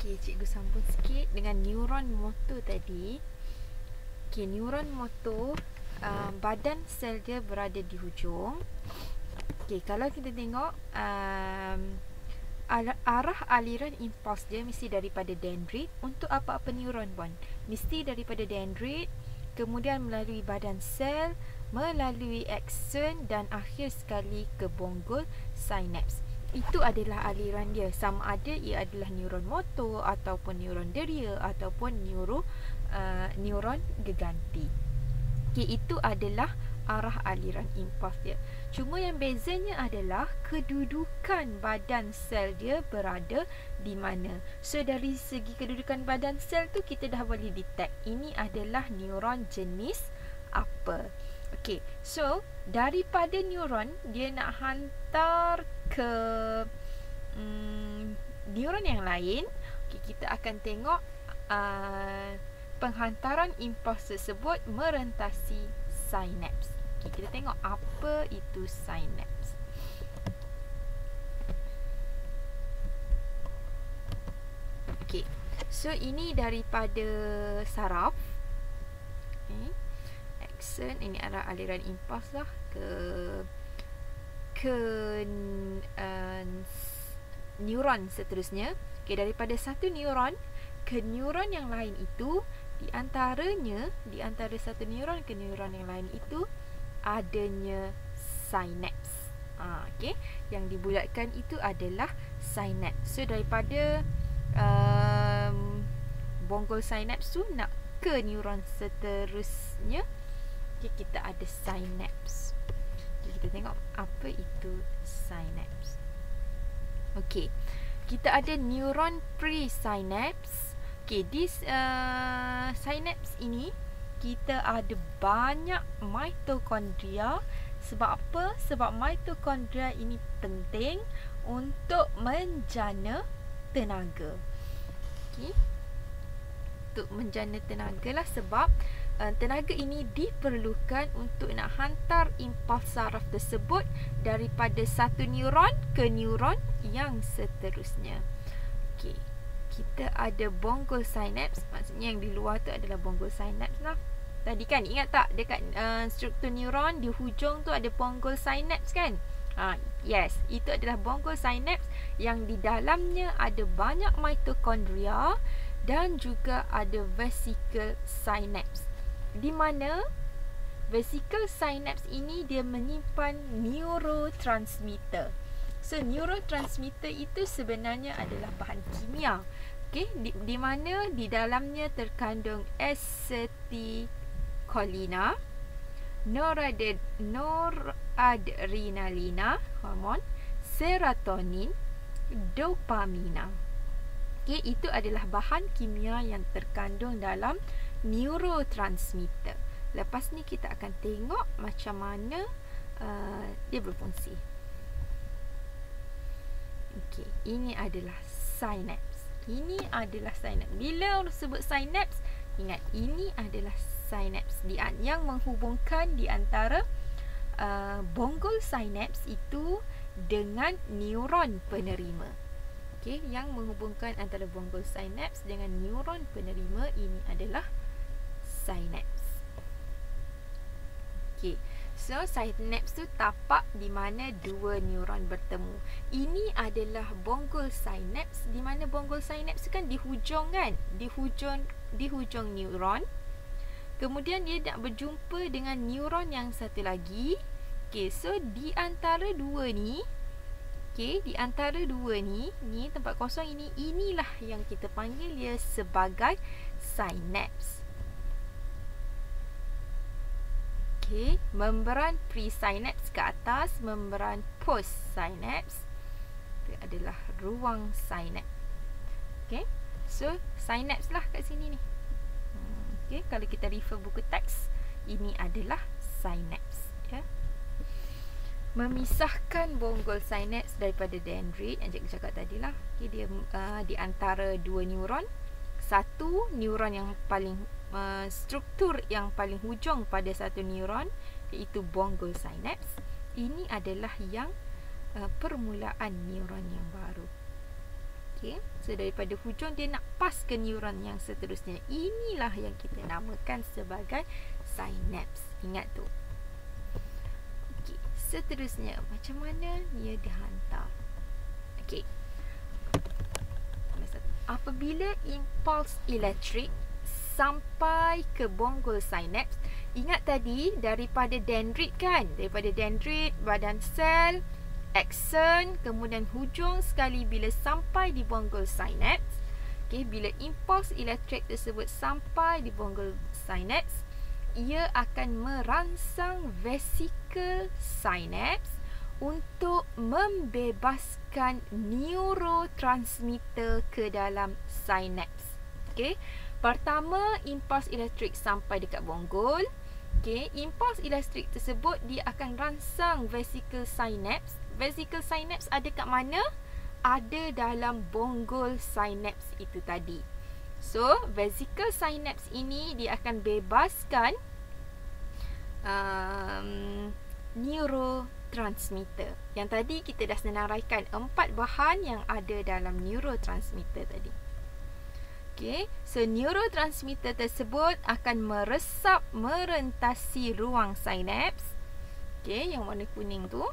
Okey, cikgu sambung sikit dengan neuron motor tadi. Okey, neuron motor badan sel dia berada di hujung. Okey, kalau kita tengok arah aliran impuls dia mesti daripada dendrit untuk apa-apa neuron pun. Mesti daripada dendrit, kemudian melalui badan sel, melalui akson dan akhir sekali ke bonggol sinaps. Itu adalah aliran dia, sama ada ia adalah neuron motor ataupun neuron deria ataupun neuron geganti. Okey, itu adalah arah aliran impuls dia. Cuma yang bezanya adalah kedudukan badan sel dia berada di mana. So dari segi kedudukan badan sel tu kita dah boleh detect ini adalah neuron jenis apa. Okey, so daripada neuron dia nak hantar ke neuron yang lain. Okey, kita akan tengok penghantaran impuls tersebut merentasi sinaps. Okay, kita tengok apa itu sinaps. Okay, so ini daripada saraf. Okay. Akson, ini adalah aliran impuls lah ke neuron seterusnya. Okay, daripada satu neuron ke neuron yang lain itu, di antara satu neuron ke neuron yang lain itu adanya sinaps. Okey, yang dibulatkan itu adalah sinaps. So daripada bonggol sinaps tu nak ke neuron seterusnya, okay, kita ada sinaps. Okay, kita tengok apa itu sinaps. Okey, kita ada neuron presinaps. Okey, di sinaps ini kita ada banyak mitokondria. Sebab apa? Sebab mitokondria ini penting untuk menjana tenaga. Okey, untuk menjana tenaga lah, sebab tenaga ini diperlukan untuk nak hantar impuls saraf tersebut daripada satu neuron ke neuron yang seterusnya. Okey, kita ada bonggol sinaps, maksudnya yang di luar tu adalah bonggol sinaps lah. Tadi kan ingat tak dekat struktur neuron di hujung tu ada bonggol sinaps kan? Yes, itu adalah bonggol sinaps yang di dalamnya ada banyak mitokondria dan juga ada vesicle sinaps. Di mana vesicle sinaps ini dia menyimpan neurotransmitter. So neurotransmitter itu sebenarnya adalah bahan kimia. Okey, di mana di dalamnya terkandung acetylcholine, noradrenalina, hormon, serotonin, dopamina. Okey, itu adalah bahan kimia yang terkandung dalam neurotransmitter. Lepas ni kita akan tengok macam mana dia berfungsi. Okey, ini adalah sinaps. Ini adalah sinaps. Bila orang sebut sinaps, ingat ini adalah sinaps yang menghubungkan di antara bonggol sinaps itu dengan neuron penerima. Okey, yang menghubungkan antara bonggol sinaps dengan neuron penerima ini adalah sinaps. Okey, so sinaps tu tapak di mana dua neuron bertemu. Ini adalah bonggol sinaps, di mana bonggol sinaps tu kan di hujung kan? Di hujung neuron. Kemudian dia nak berjumpa dengan neuron yang satu lagi. Okey, so di antara dua ni, okey, di antara dua ni tempat kosong ini, inilah yang kita panggil dia sebagai sinaps. Okey, membran presinaps ke atas, membran postsinaps itu adalah ruang sinaps. Okey, so sinaps lah kat sini ni. Okey, kalau kita refer buku teks, ini adalah sinaps, ya. Memisahkan bonggol sinaps daripada dendrit yang cikgu cakap tadilah. Okey, dia di antara dua neuron. Satu neuron yang paling struktur yang paling hujung pada satu neuron, iaitu bonggol sinaps. Ini adalah yang permulaan neuron yang baru. Okay, so daripada hujung dia nak pas ke neuron yang seterusnya. Inilah yang kita namakan sebagai sinaps. Ingat tu. Okay, seterusnya macam mana dia dihantar? Okay, apabila impuls elektrik sampai ke bonggol sinaps, ingat tadi daripada dendrit kan? Daripada dendrit, badan sel, akson, kemudian hujung sekali bila sampai di bonggol sinaps. Okay, bila impuls elektrik tersebut sampai di bonggol sinaps, ia akan merangsang vesikel sinaps untuk membebaskan neurotransmitter ke dalam sinaps. Okay, pertama impuls elektrik sampai dekat bonggol. Okay, impuls elektrik tersebut dia akan rangsang vesikel sinaps. Vesikel sinaps ada kat mana? Ada dalam bonggol sinaps itu tadi. So, vesikel sinaps ini dia akan bebaskan neurotransmitter. Yang tadi kita dah senaraikan 4 bahan yang ada dalam neurotransmitter tadi. Okay, so neurotransmitter tersebut akan meresap merentasi ruang sinaps. Okay, yang warna kuning tu.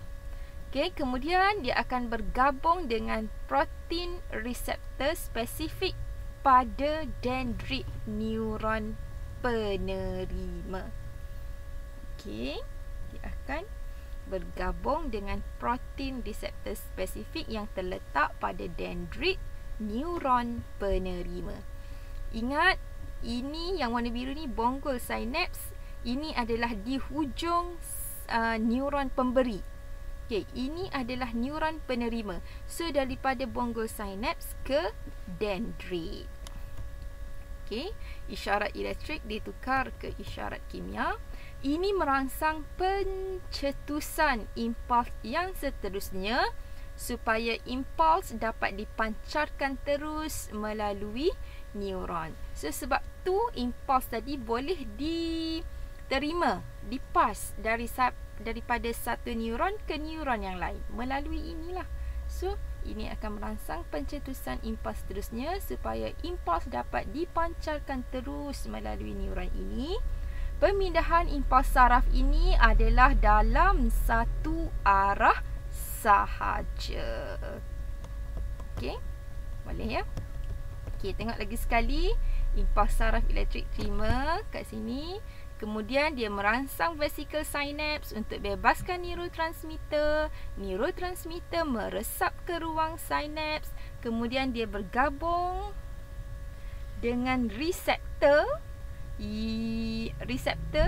Okay, kemudian dia akan bergabung dengan protein reseptor spesifik pada dendrit neuron penerima. Okay, dia akan bergabung dengan protein reseptor spesifik yang terletak pada dendrit neuron penerima. Ingat, ini yang warna biru ni bonggol sinaps. Ini adalah di hujung neuron pemberi. Okay, ini adalah neuron penerima. So, daripada bonggol sinaps ke dendrit. Okay, isyarat elektrik ditukar ke isyarat kimia. Ini merangsang pencetusan impuls yang seterusnya supaya impuls dapat dipancarkan terus melalui neuron. So, sebab tu impuls tadi boleh diterima, dipas daripada satu neuron ke neuron yang lain melalui inilah. So, ini akan merangsang pencetusan impuls seterusnya supaya impuls dapat dipancarkan terus melalui neuron ini. Pemindahan impuls saraf ini adalah dalam satu arah sahaja. Okey, boleh ya? Okey, tengok lagi sekali. Impuls saraf elektrik terima kat sini. Kemudian dia merangsang vesikel sinaps untuk bebaskan neurotransmitter. Neurotransmitter meresap ke ruang sinaps. Kemudian dia bergabung dengan reseptor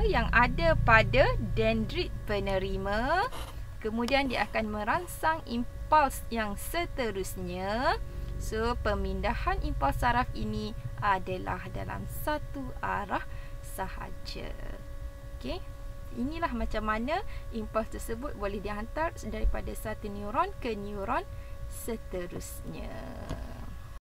yang ada pada dendrit penerima. Kemudian dia akan merangsang impuls yang seterusnya. So, pemindahan impuls saraf ini adalah dalam satu arah sahaja. Okey, inilah macam mana impuls tersebut boleh dihantar daripada satu neuron ke neuron seterusnya.